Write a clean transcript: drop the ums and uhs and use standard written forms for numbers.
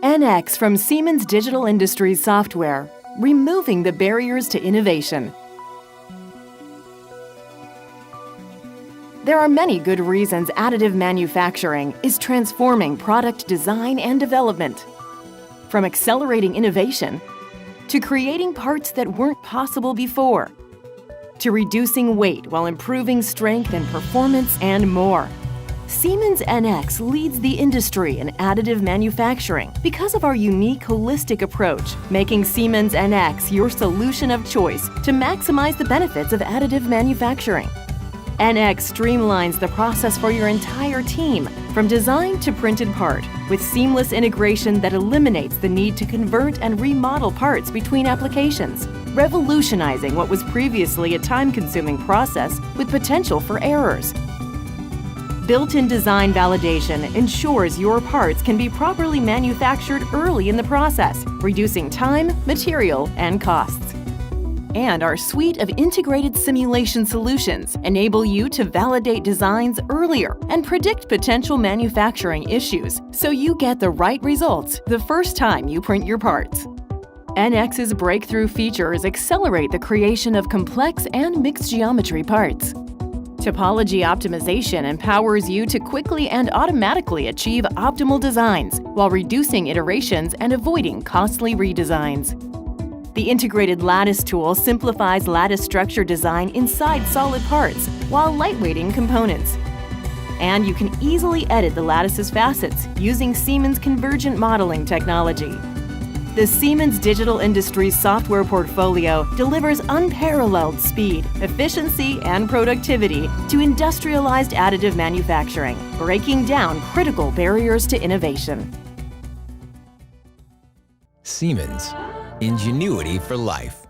NX from Siemens Digital Industries Software, removing the barriers to innovation. There are many good reasons additive manufacturing is transforming product design and development. From accelerating innovation, to creating parts that weren't possible before, to reducing weight while improving strength and performance and more. Siemens NX leads the industry in additive manufacturing because of our unique holistic approach, making Siemens NX your solution of choice to maximize the benefits of additive manufacturing. NX streamlines the process for your entire team, from design to printed part, with seamless integration that eliminates the need to convert and remodel parts between applications, revolutionizing what was previously a time-consuming process with potential for errors. Built-in design validation ensures your parts can be properly manufactured early in the process, reducing time, material, and costs. And our suite of integrated simulation solutions enable you to validate designs earlier and predict potential manufacturing issues so you get the right results the first time you print your parts. NX's breakthrough features accelerate the creation of complex and mixed geometry parts. Topology optimization empowers you to quickly and automatically achieve optimal designs while reducing iterations and avoiding costly redesigns. The integrated lattice tool simplifies lattice structure design inside solid parts while lightweighting components. And you can easily edit the lattice's facets using Siemens convergent modeling technology. The Siemens Digital Industries software portfolio delivers unparalleled speed, efficiency, and productivity to industrialized additive manufacturing, breaking down critical barriers to innovation. Siemens, ingenuity for life.